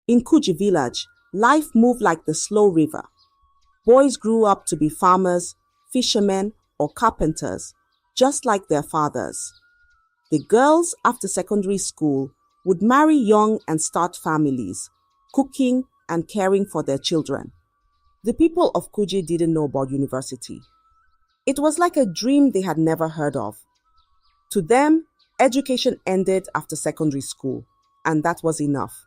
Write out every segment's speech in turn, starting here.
In Kui Village, life moved like the slow river. Boys grew up to be farmers, fishermen, or carpenters, just like their fathers. The girls, after secondary school, would marry young and start families, cooking and caring for their children. The people of Kuji didn't know about university. It was like a dream they had never heard of. To them, education ended after secondary school, and that was enough.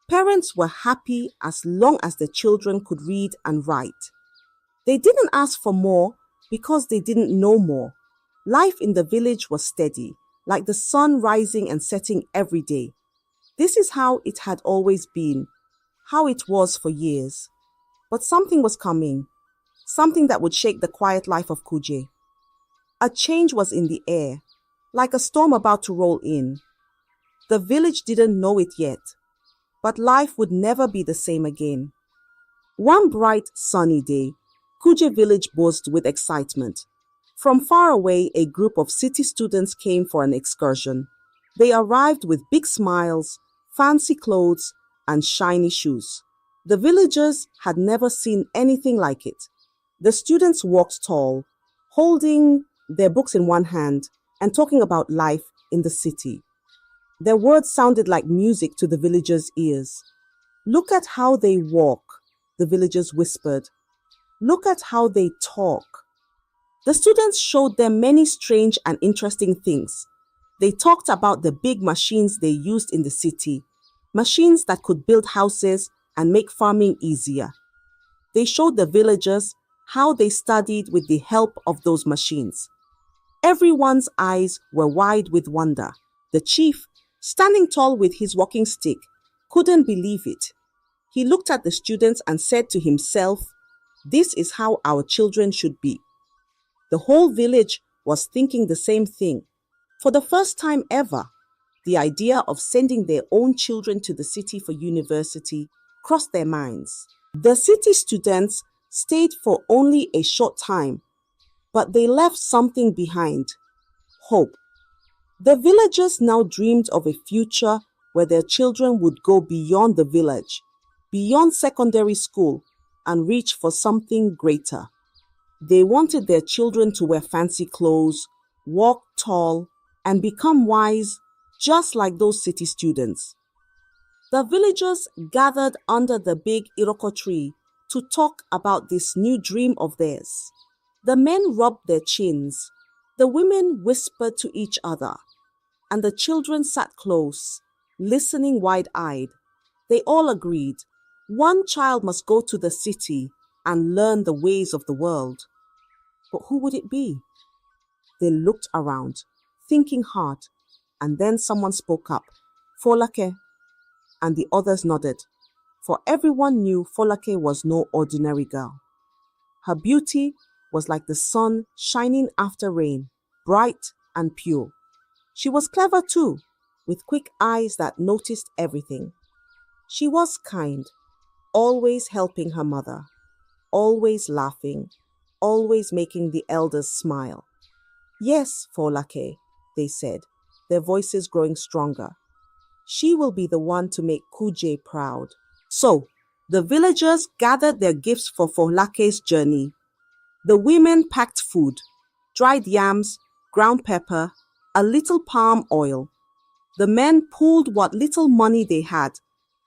Parents were happy as long as their children could read and write. They didn't ask for more because they didn't know more. Life in the village was steady, like the sun rising and setting every day. This is how it had always been, how it was for years. But something was coming, something that would shake the quiet life of Kuje. A change was in the air, like a storm about to roll in. The village didn't know it yet, but life would never be the same again. One bright, sunny day, Kuje village buzzed with excitement. From far away, a group of city students came for an excursion. They arrived with big smiles, fancy clothes, and shiny shoes. The villagers had never seen anything like it. The students walked tall, holding their books in one hand and talking about life in the city. Their words sounded like music to the villagers' ears. "Look at how they walk," the villagers whispered. "Look at how they talk." The students showed them many strange and interesting things. They talked about the big machines they used in the city, machines that could build houses and make farming easier. They showed the villagers how they studied with the help of those machines. Everyone's eyes were wide with wonder. The chief, standing tall with his walking stick, couldn't believe it. He looked at the students and said to himself, "This is how our children should be." The whole village was thinking the same thing. For the first time ever, the idea of sending their own children to the city for university crossed their minds. The city students stayed for only a short time, but they left something behind: hope. The villagers now dreamed of a future where their children would go beyond the village, beyond secondary school, and reach for something greater. They wanted their children to wear fancy clothes, walk tall, and become wise, just like those city students. The villagers gathered under the big iroko tree to talk about this new dream of theirs. The men rubbed their chins, the women whispered to each other, and the children sat close, listening wide-eyed. They all agreed, one child must go to the city and learn the ways of the world. But who would it be? They looked around, thinking hard, and then someone spoke up, "Folake," and the others nodded, for everyone knew Folake was no ordinary girl. Her beauty was like the sun shining after rain, bright and pure. She was clever too, with quick eyes that noticed everything. She was kind, always helping her mother, always laughing, always making the elders smile. "Yes, Folake," they said, their voices growing stronger. "She will be the one to make Kuje proud." So, the villagers gathered their gifts for Folake's journey. The women packed food, dried yams, ground pepper, a little palm oil. The men pooled what little money they had,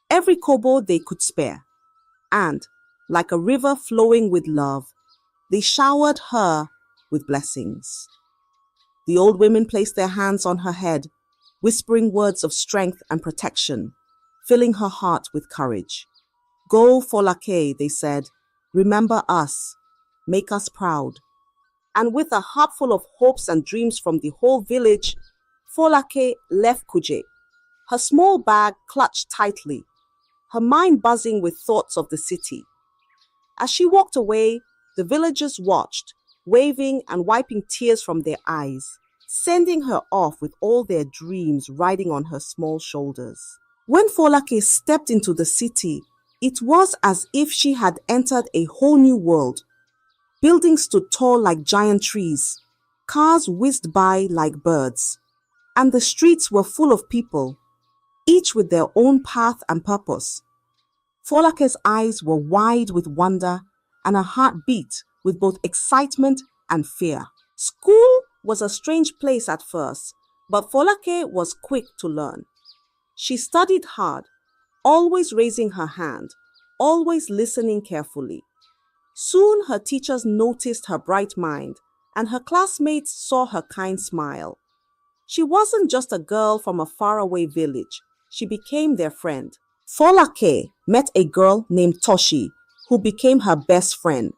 every kobo they could spare. And, like a river flowing with love, they showered her with blessings. The old women placed their hands on her head, whispering words of strength and protection, filling her heart with courage. "Go, Folake," they said. "Remember us. Make us proud." And with a heart full of hopes and dreams from the whole village, Folake left Kuje, her small bag clutched tightly, her mind buzzing with thoughts of the city. As she walked away, the villagers watched, waving and wiping tears from their eyes, sending her off with all their dreams riding on her small shoulders. When Folake stepped into the city, it was as if she had entered a whole new world. Buildings stood tall like giant trees, cars whizzed by like birds, and the streets were full of people. each with their own path and purpose. Folake's eyes were wide with wonder and her heart beat with both excitement and fear. School was a strange place at first, but Folake was quick to learn. She studied hard, always raising her hand, always listening carefully. Soon her teachers noticed her bright mind, and her classmates saw her kind smile. She wasn't just a girl from a faraway village, she became their friend. Folake met a girl named Toshi, who became her best friend.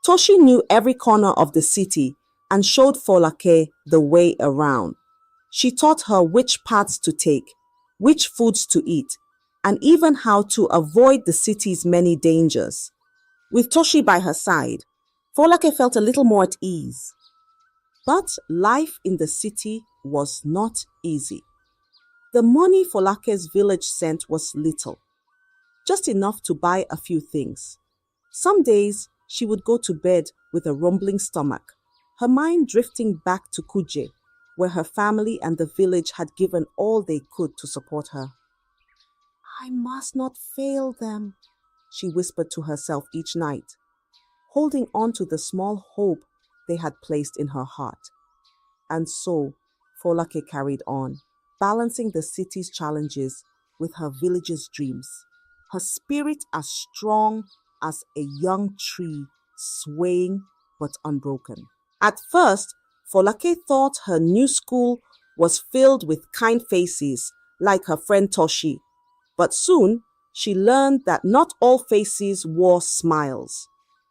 Toshi knew every corner of the city and showed Folake the way around. She taught her which paths to take, which foods to eat, and even how to avoid the city's many dangers. With Toshi by her side, Folake felt a little more at ease. But life in the city was not easy. The money Folake's village sent was little, just enough to buy a few things. Some days she would go to bed with a rumbling stomach, her mind drifting back to Kuje, where her family and the village had given all they could to support her. "I must not fail them," she whispered to herself each night, holding on to the small hope they had placed in her heart. And so, Folake carried on, balancing the city's challenges with her village's dreams, her spirit as strong as a young tree, swaying but unbroken. At first, Folake thought her new school was filled with kind faces like her friend Toshi, but soon she learned that not all faces wore smiles.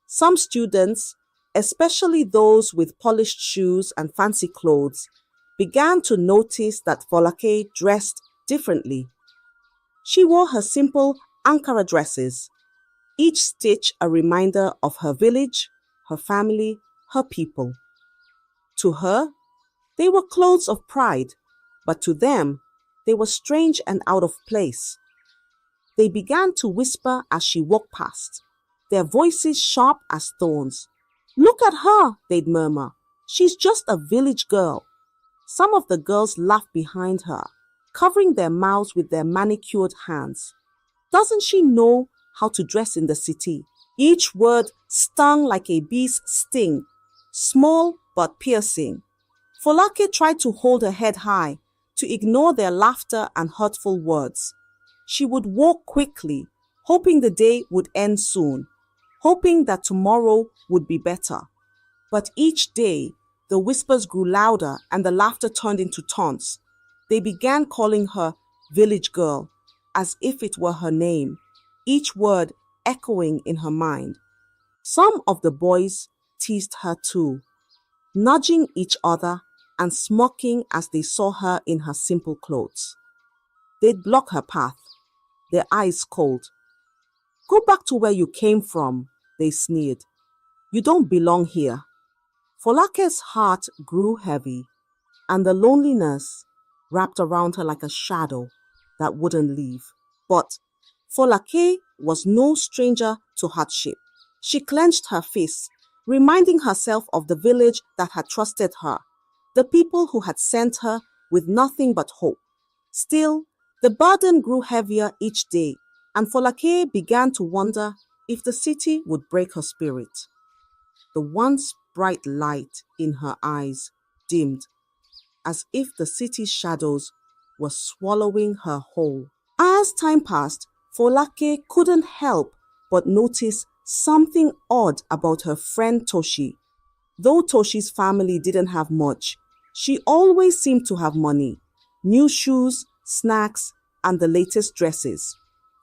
Some students, especially those with polished shoes and fancy clothes, began to notice that Folake dressed differently. She wore her simple Ankara dresses, each stitch a reminder of her village, her family, her people. To her, they were clothes of pride, but to them, they were strange and out of place. They began to whisper as she walked past, their voices sharp as thorns. "Look at her," they'd murmur. "She's just a village girl." Some of the girls laughed behind her, covering their mouths with their manicured hands. "Doesn't she know how to dress in the city?" Each word stung like a bee's sting, small but piercing. Folake tried to hold her head high, to ignore their laughter and hurtful words. She would walk quickly, hoping the day would end soon, hoping that tomorrow would be better. But each day, the whispers grew louder and the laughter turned into taunts. They began calling her village girl, as if it were her name, each word echoing in her mind. Some of the boys teased her too, nudging each other and smirking as they saw her in her simple clothes. They'd block her path, their eyes cold. "Go back to where you came from," they sneered. "You don't belong here." Folake's heart grew heavy, and the loneliness wrapped around her like a shadow that wouldn't leave. But Folake was no stranger to hardship. She clenched her fists, reminding herself of the village that had trusted her, the people who had sent her with nothing but hope. Still, the burden grew heavier each day, and Folake began to wonder if the city would break her spirit. The once bright light in her eyes dimmed, as if the city's shadows were swallowing her whole. As time passed, Folake couldn't help but notice something odd about her friend Toshi. Though Toshi's family didn't have much, she always seemed to have money, new shoes, snacks, and the latest dresses.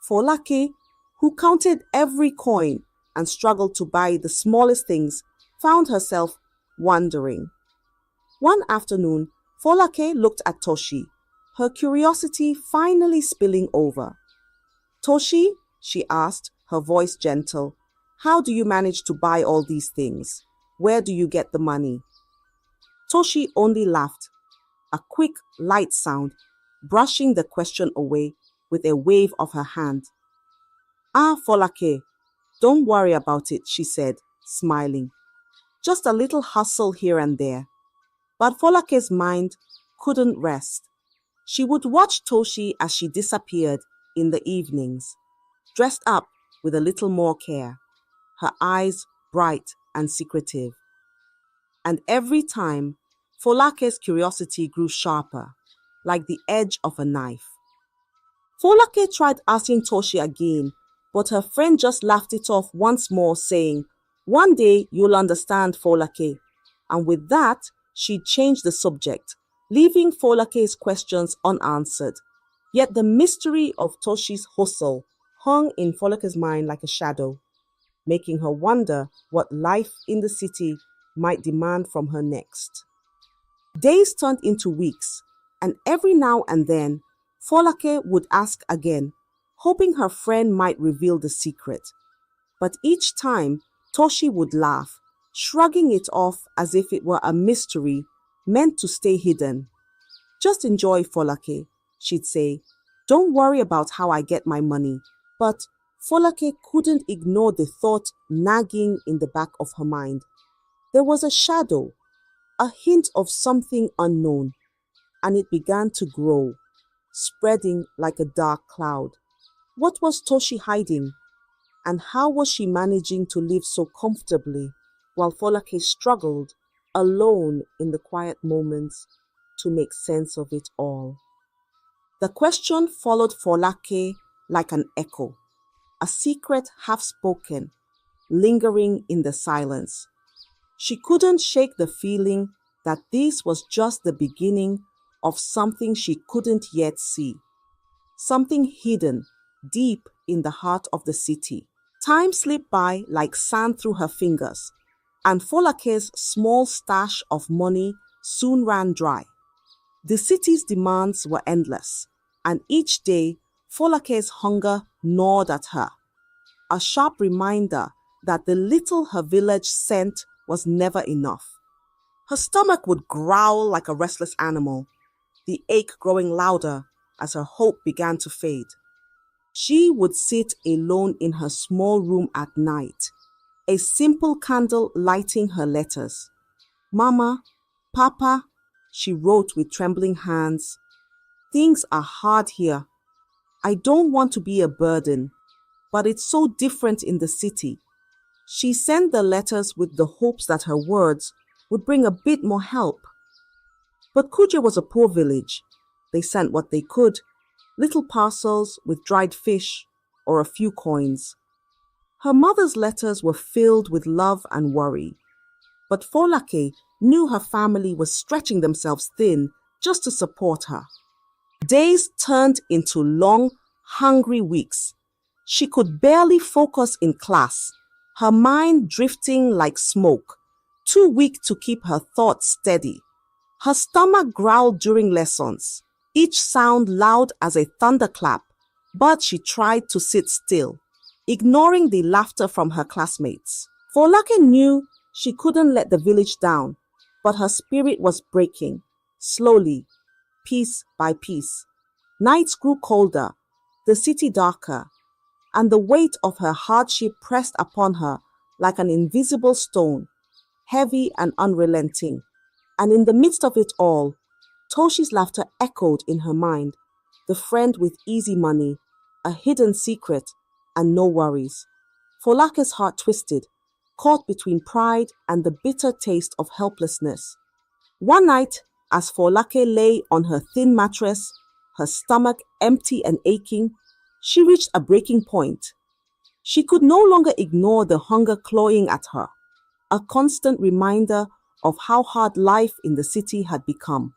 Folake, who counted every coin and struggled to buy the smallest things, found herself wondering. One afternoon, Folake looked at Toshi, her curiosity finally spilling over. "Toshi," she asked, her voice gentle, "how do you manage to buy all these things? Where do you get the money?" Toshi only laughed, a quick, light sound, brushing the question away with a wave of her hand. "Ah, Folake, don't worry about it," she said, smiling. "Just a little hustle here and there." But Folake's mind couldn't rest. She would watch Toshi as she disappeared in the evenings, dressed up with a little more care, her eyes bright and secretive. And every time, Folake's curiosity grew sharper, like the edge of a knife. Folake tried asking Toshi again, but her friend just laughed it off once more, saying, "One day you'll understand, Folake." And with that, she changed the subject, leaving Folake's questions unanswered. Yet the mystery of Toshi's hustle hung in Folake's mind like a shadow, making her wonder what life in the city might demand from her next. Days turned into weeks, and every now and then, Folake would ask again, hoping her friend might reveal the secret. But each time, Toshi would laugh, shrugging it off as if it were a mystery meant to stay hidden. "Just enjoy, Folake," she'd say. "Don't worry about how I get my money." But Folake couldn't ignore the thought nagging in the back of her mind. There was a shadow, a hint of something unknown, and it began to grow, spreading like a dark cloud. What was Toshi hiding? And how was she managing to live so comfortably while Folake struggled, alone in the quiet moments, to make sense of it all? The question followed Folake like an echo, a secret half-spoken, lingering in the silence. She couldn't shake the feeling that this was just the beginning of something she couldn't yet see, something hidden deep in the heart of the city. Time slipped by like sand through her fingers, and Folake's small stash of money soon ran dry. The city's demands were endless, and each day Folake's hunger gnawed at her, a sharp reminder that the little her village sent was never enough. Her stomach would growl like a restless animal, the ache growing louder as her hope began to fade. She would sit alone in her small room at night, a simple candle lighting her letters. "Mama, Papa," she wrote with trembling hands, "things are hard here. I don't want to be a burden, but it's so different in the city." She sent the letters with the hopes that her words would bring a bit more help. But Kuje was a poor village. They sent what they could, little parcels with dried fish or a few coins. Her mother's letters were filled with love and worry. But Folake knew her family was stretching themselves thin just to support her. Days turned into long, hungry weeks. She could barely focus in class, her mind drifting like smoke, too weak to keep her thoughts steady. Her stomach growled during lessons, each sound loud as a thunderclap, but she tried to sit still, ignoring the laughter from her classmates. Folake knew she couldn't let the village down, but her spirit was breaking, slowly, piece by piece. Nights grew colder, the city darker, and the weight of her hardship pressed upon her like an invisible stone, heavy and unrelenting. And in the midst of it all, Toshi's laughter echoed in her mind, the friend with easy money, a hidden secret, and no worries. Folake's heart twisted, caught between pride and the bitter taste of helplessness. One night, as Folake lay on her thin mattress, her stomach empty and aching, she reached a breaking point. She could no longer ignore the hunger clawing at her, a constant reminder of how hard life in the city had become.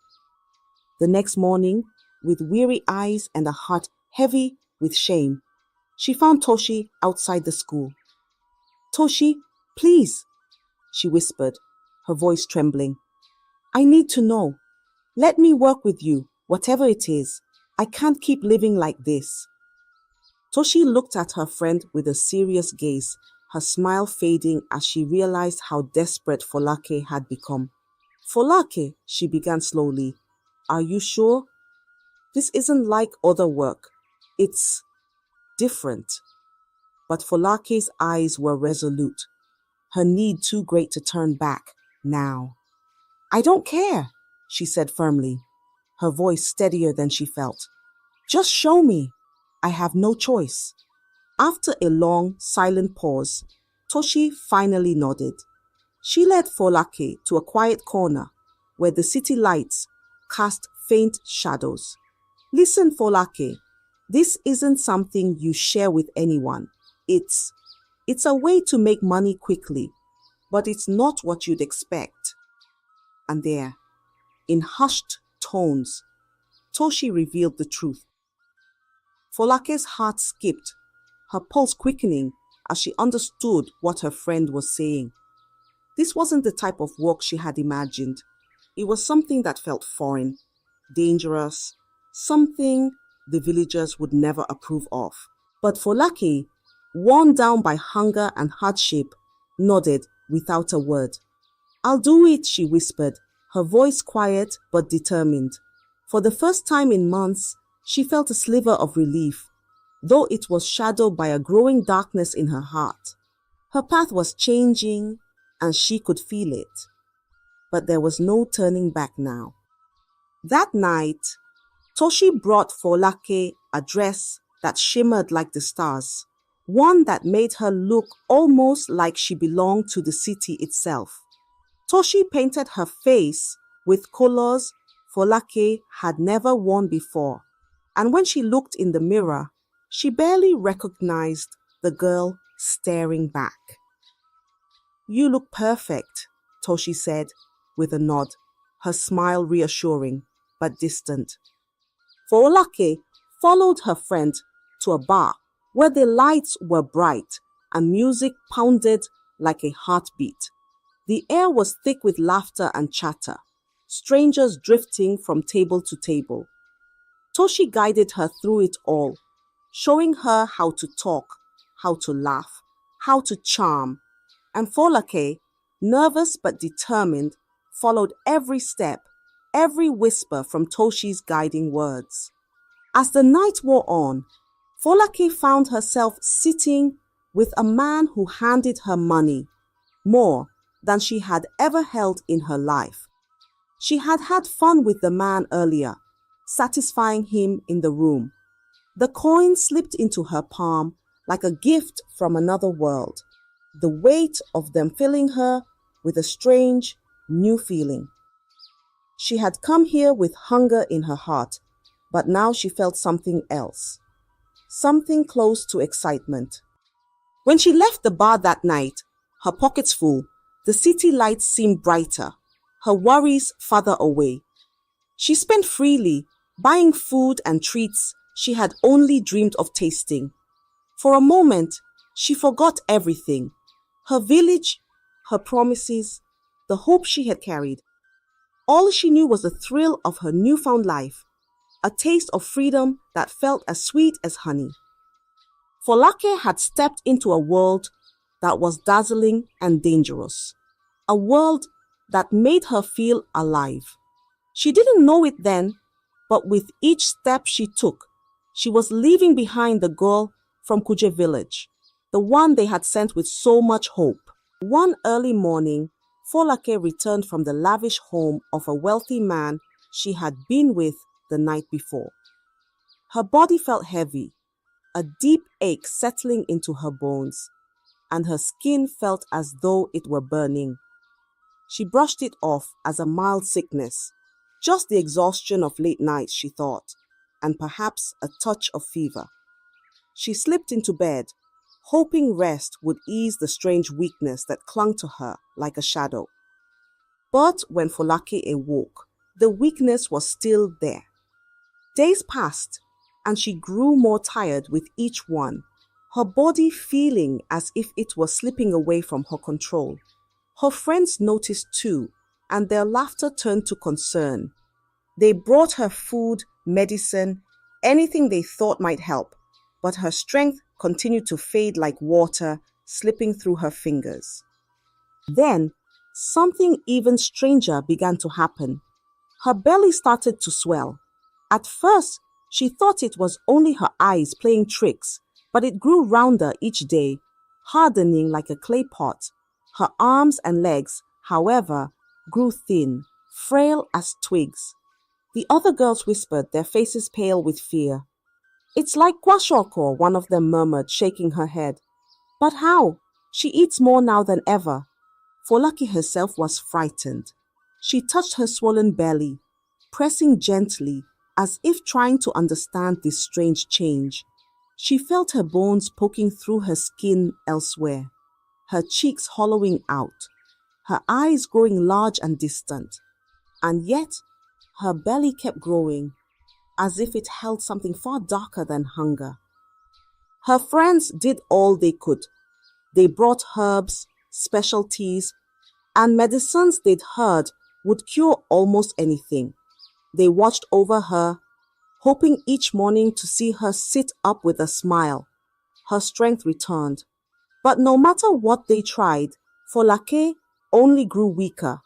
The next morning, with weary eyes and a heart heavy with shame, she found Toshi outside the school. "Toshi, please," she whispered, her voice trembling. "I need to know. Let me work with you, whatever it is. I can't keep living like this." Toshi looked at her friend with a serious gaze, her smile fading as she realized how desperate Folake had become. "Folake," she began slowly, "are you sure? This isn't like other work. It's different." But Folake's eyes were resolute, her need too great to turn back now. "I don't care," she said firmly. her voice steadier than she felt. Just show me. I have no choice. After a long, silent pause, Toshi finally nodded. She led Folake to a quiet corner where the city lights cast faint shadows. Listen, Folake, this isn't something you share with anyone. It's a way to make money quickly, but it's not what you'd expect. And there, in hushed tones, Toshi revealed the truth. Folake's heart skipped, her pulse quickening as she understood what her friend was saying. This wasn't the type of work she had imagined. It was something that felt foreign, dangerous, something the villagers would never approve of. But Folake, worn down by hunger and hardship, nodded without a word. I'll do it, she whispered, her voice quiet but determined. For the first time in months, she felt a sliver of relief, though it was shadowed by a growing darkness in her heart. Her path was changing, and she could feel it. But there was no turning back now. That night, Toshi brought Folake a dress that shimmered like the stars, one that made her look almost like she belonged to the city itself. Toshi painted her face with colors Folake had never worn before, and when she looked in the mirror, she barely recognized the girl staring back. You look perfect, Toshi said with a nod, her smile reassuring but distant. Folake followed her friend to a bar where the lights were bright and music pounded like a heartbeat. The air was thick with laughter and chatter, strangers drifting from table to table. Toshi guided her through it all, showing her how to talk, how to laugh, how to charm, and Folake, nervous but determined, followed every step, every whisper from Toshi's guiding words. As the night wore on, Folake found herself sitting with a man who handed her money, more than she had ever held in her life. She had had fun with the man earlier, satisfying him in the room. The coin slipped into her palm like a gift from another world, the weight of them filling her with a strange, new feeling. She had come here with hunger in her heart, but now she felt something else, something close to excitement. When she left the bar that night, her pockets full, the city lights seemed brighter, her worries farther away. She spent freely, buying food and treats she had only dreamed of tasting. For a moment, she forgot everything, her village, her promises, the hope she had carried. All she knew was the thrill of her newfound life, a taste of freedom that felt as sweet as honey. Folake had stepped into a world that was dazzling and dangerous, a world that made her feel alive. She didn't know it then, but with each step she took, she was leaving behind the girl from Kui Village, the one they had sent with so much hope. One early morning, Folake returned from the lavish home of a wealthy man she had been with the night before. Her body felt heavy, a deep ache settling into her bones, and her skin felt as though it were burning. She brushed it off as a mild sickness, just the exhaustion of late nights, she thought, and perhaps a touch of fever. She slipped into bed, hoping rest would ease the strange weakness that clung to her like a shadow. But when Folake awoke, the weakness was still there. Days passed, and she grew more tired with each one, her body feeling as if it was slipping away from her control. Her friends noticed too, and their laughter turned to concern. They brought her food, medicine, anything they thought might help, but her strength continued to fade like water slipping through her fingers. Then, something even stranger began to happen. Her belly started to swell. At first, she thought it was only her eyes playing tricks, but it grew rounder each day, hardening like a clay pot. Her arms and legs, however, grew thin, frail as twigs. The other girls whispered, their faces pale with fear. It's like kwashoko, one of them murmured, shaking her head. But how? She eats more now than ever. Folake herself was frightened. She touched her swollen belly, pressing gently, as if trying to understand this strange change. She felt her bones poking through her skin elsewhere, her cheeks hollowing out, her eyes growing large and distant. And yet, her belly kept growing, as if it held something far darker than hunger. Her friends did all they could. They brought herbs, specialties, and medicines they'd heard would cure almost anything. They watched over her, hoping each morning to see her sit up with a smile. Her strength returned. But no matter what they tried, Folake only grew weaker.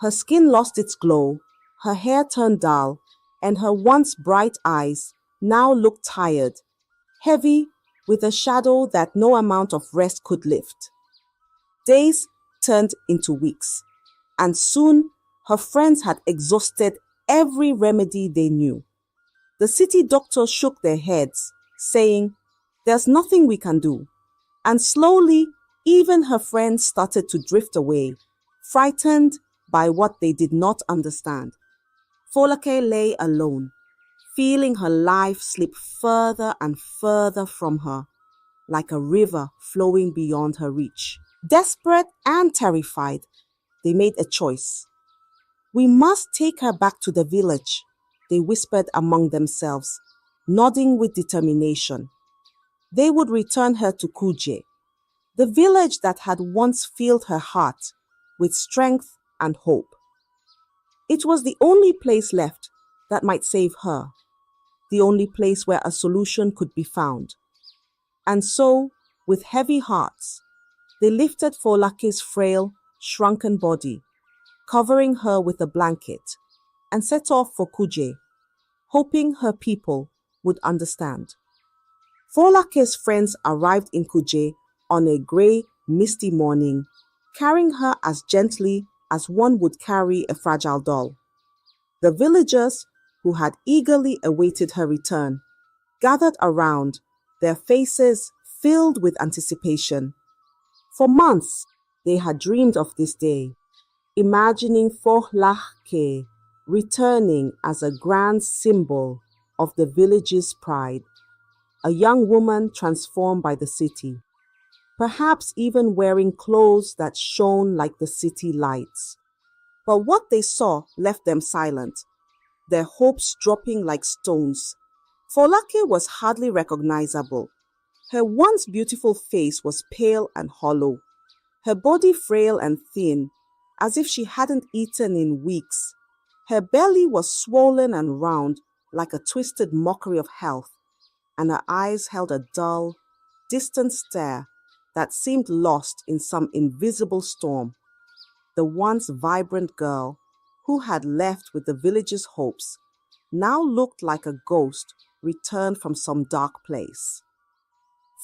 Her skin lost its glow, her hair turned dull, and her once bright eyes now looked tired, heavy with a shadow that no amount of rest could lift. Days turned into weeks, and soon her friends had exhausted every remedy they knew. The city doctors shook their heads, saying, "There's nothing we can do." And slowly, even her friends started to drift away, frightened by what they did not understand. Folake lay alone, feeling her life slip further and further from her, like a river flowing beyond her reach. Desperate and terrified, they made a choice. "We must take her back to the village," they whispered among themselves, nodding with determination. They would return her to Kuje, the village that had once filled her heart with strength and hope. It was the only place left that might save her, the only place where a solution could be found. And so, with heavy hearts, they lifted Folake's frail, shrunken body, covering her with a blanket, and set off for Kuje, hoping her people would understand. Folake's friends arrived in Kuje on a grey, misty morning, carrying her as gently as one would carry a fragile doll. The villagers, who had eagerly awaited her return, gathered around, their faces filled with anticipation. For months, they had dreamed of this day, imagining Folklore returning as a grand symbol of the village's pride, a young woman transformed by the city, perhaps even wearing clothes that shone like the city lights. But what they saw left them silent, their hopes dropping like stones. Folake was hardly recognizable. Her once beautiful face was pale and hollow, her body frail and thin, as if she hadn't eaten in weeks. Her belly was swollen and round, like a twisted mockery of health, and her eyes held a dull, distant stare that seemed lost in some invisible storm. The once vibrant girl, who had left with the village's hopes, now looked like a ghost returned from some dark place.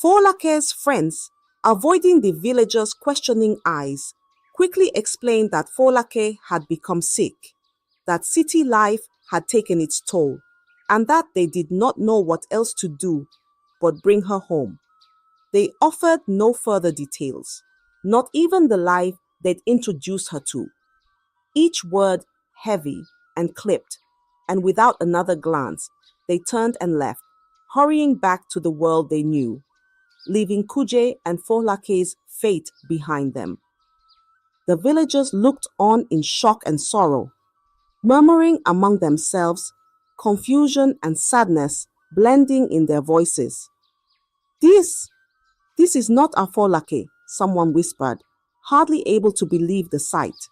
Folake's friends, avoiding the villagers' questioning eyes, quickly explained that Folake had become sick, that city life had taken its toll, and that they did not know what else to do but bring her home. They offered no further details, not even the life they'd introduced her to. Each word heavy and clipped, and without another glance, they turned and left, hurrying back to the world they knew, leaving Kuje and Folake's fate behind them. The villagers looked on in shock and sorrow, murmuring among themselves, confusion and sadness blending in their voices. This is not our Folake," someone whispered, hardly able to believe the sight.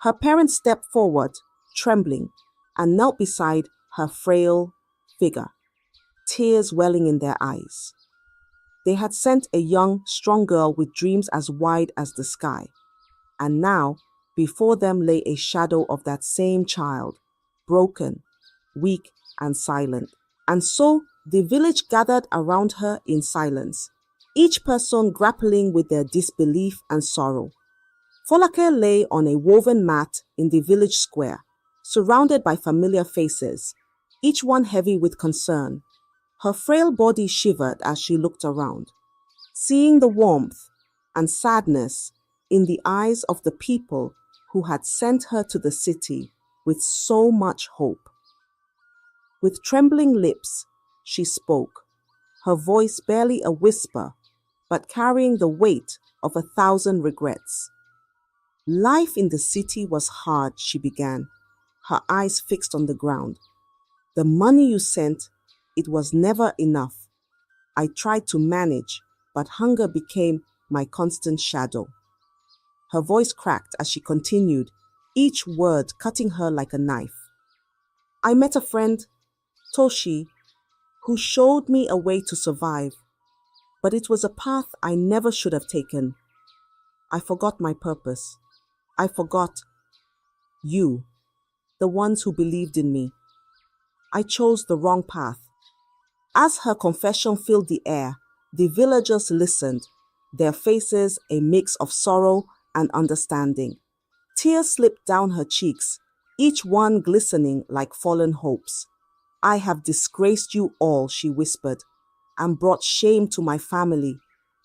Her parents stepped forward, trembling, and knelt beside her frail figure, tears welling in their eyes. They had sent a young, strong girl with dreams as wide as the sky, and now before them lay a shadow of that same child, broken, weak, and silent. And so the village gathered around her in silence, each person grappling with their disbelief and sorrow. Folake lay on a woven mat in the village square, surrounded by familiar faces, each one heavy with concern. Her frail body shivered as she looked around, seeing the warmth and sadness in the eyes of the people who had sent her to the city with so much hope. With trembling lips, she spoke, her voice barely a whisper, but carrying the weight of 1,000 regrets. Life in the city was hard, she began, her eyes fixed on the ground. The money you sent, it was never enough. I tried to manage, but hunger became my constant shadow. Her voice cracked as she continued, each word cutting her like a knife. I met a friend, Toshi, who showed me a way to survive, but it was a path I never should have taken. I forgot my purpose. I forgot you, the ones who believed in me. I chose the wrong path. As her confession filled the air, the villagers listened, their faces a mix of sorrow and understanding. Tears slipped down her cheeks, each one glistening like fallen hopes. I have disgraced you all, she whispered, and brought shame to my family,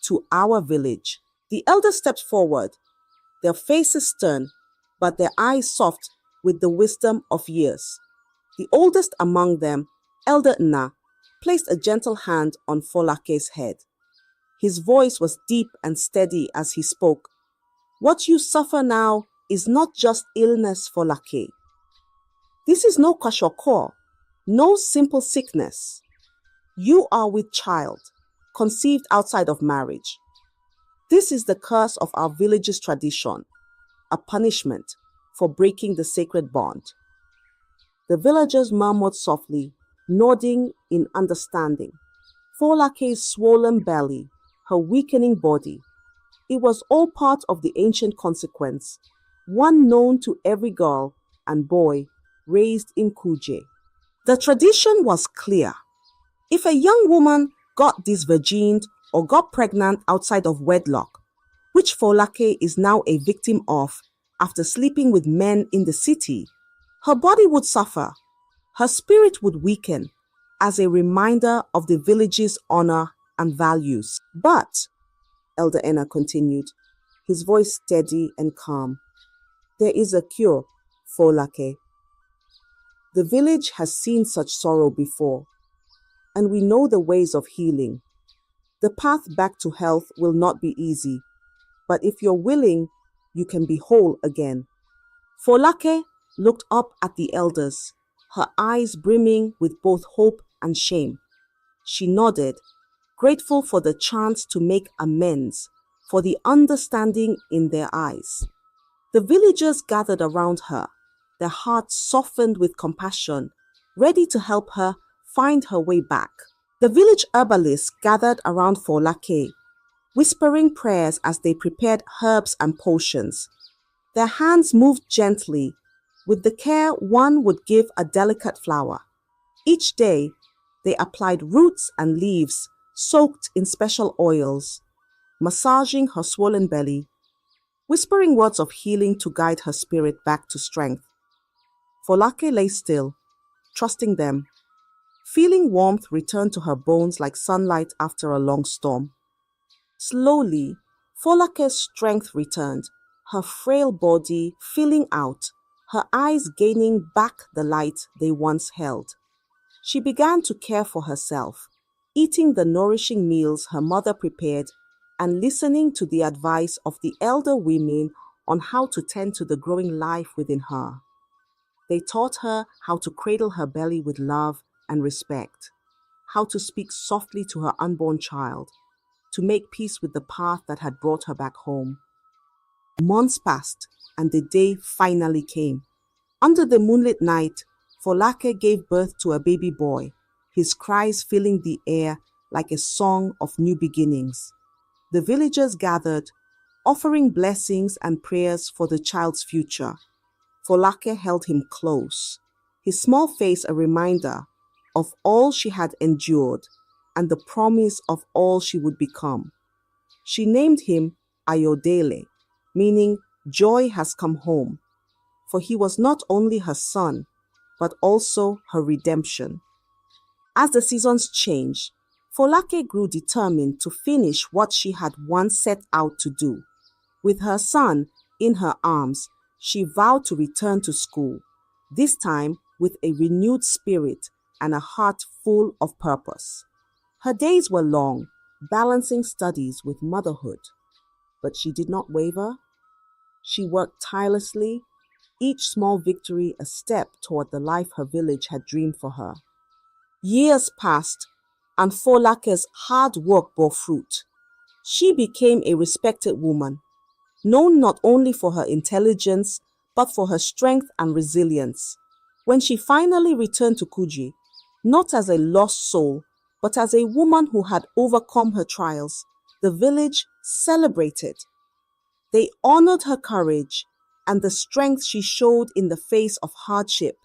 to our village. The elders stepped forward, their faces stern, but their eyes soft with the wisdom of years. The oldest among them, Elder Nna, placed a gentle hand on Folake's head. His voice was deep and steady as he spoke. What you suffer now is not just illness, Folake. This is no kwashiorkor, no simple sickness. You are with child, conceived outside of marriage. This is the curse of our village's tradition, a punishment for breaking the sacred bond. The villagers murmured softly, nodding in understanding. Folake's swollen belly, her weakening body, it was all part of the ancient consequence, one known to every girl and boy raised in Kuje. The tradition was clear. If a young woman got disvirgined or got pregnant outside of wedlock, which Folake is now a victim of after sleeping with men in the city, her body would suffer, her spirit would weaken as a reminder of the village's honor and values. But, Elder Nna continued, his voice steady and calm, there is a cure, Folake. The village has seen such sorrow before, and we know the ways of healing. The path back to health will not be easy, but if you're willing, you can be whole again. Folake looked up at the elders, her eyes brimming with both hope and shame. She nodded, grateful for the chance to make amends, for the understanding in their eyes. The villagers gathered around her, their hearts softened with compassion, ready to help her find her way back. The village herbalists gathered around Folake, whispering prayers as they prepared herbs and potions. Their hands moved gently, with the care one would give a delicate flower. Each day, they applied roots and leaves soaked in special oils, massaging her swollen belly, whispering words of healing to guide her spirit back to strength. Folake lay still, trusting them, feeling warmth return to her bones like sunlight after a long storm. Slowly, Folake's strength returned, her frail body filling out, her eyes gaining back the light they once held. She began to care for herself, eating the nourishing meals her mother prepared and listening to the advice of the elder women on how to tend to the growing life within her. They taught her how to cradle her belly with love and respect, how to speak softly to her unborn child, to make peace with the path that had brought her back home. Months passed, and the day finally came. Under the moonlit night, Folake gave birth to a baby boy, his cries filling the air like a song of new beginnings. The villagers gathered, offering blessings and prayers for the child's future. Folake held him close, his small face a reminder of all she had endured and the promise of all she would become. She named him Ayodele, meaning joy has come home. for he was not only her son, but also her redemption. As the seasons changed, Folake grew determined to finish what she had once set out to do. With her son in her arms, she vowed to return to school, this time with a renewed spirit and a heart full of purpose. Her days were long, balancing studies with motherhood. But she did not waver. She worked tirelessly, each small victory a step toward the life her village had dreamed for her. Years passed, and Folake's hard work bore fruit. She became a respected woman, known not only for her intelligence, but for her strength and resilience. When she finally returned to Kuji, not as a lost soul, but as a woman who had overcome her trials, the village celebrated. They honored her courage and the strength she showed in the face of hardship,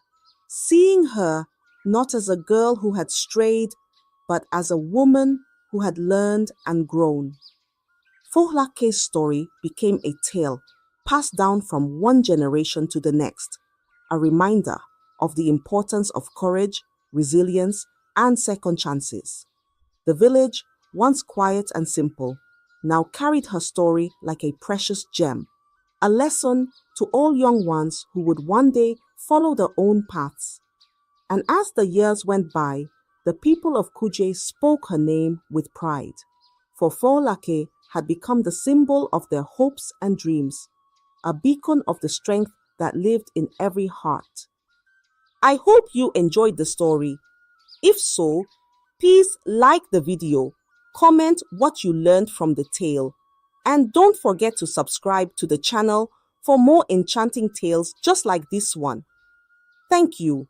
seeing her not as a girl who had strayed, but as a woman who had learned and grown. Folake's story became a tale passed down from one generation to the next, a reminder of the importance of courage, resilience, and second chances. The village, once quiet and simple, now carried her story like a precious gem, a lesson to all young ones who would one day follow their own paths. And as the years went by, the people of Kuje spoke her name with pride, for Folake had become the symbol of their hopes and dreams, a beacon of the strength that lived in every heart. I hope you enjoyed the story. If so, please like the video, comment what you learned from the tale, and don't forget to subscribe to the channel for more enchanting tales just like this one. Thank you.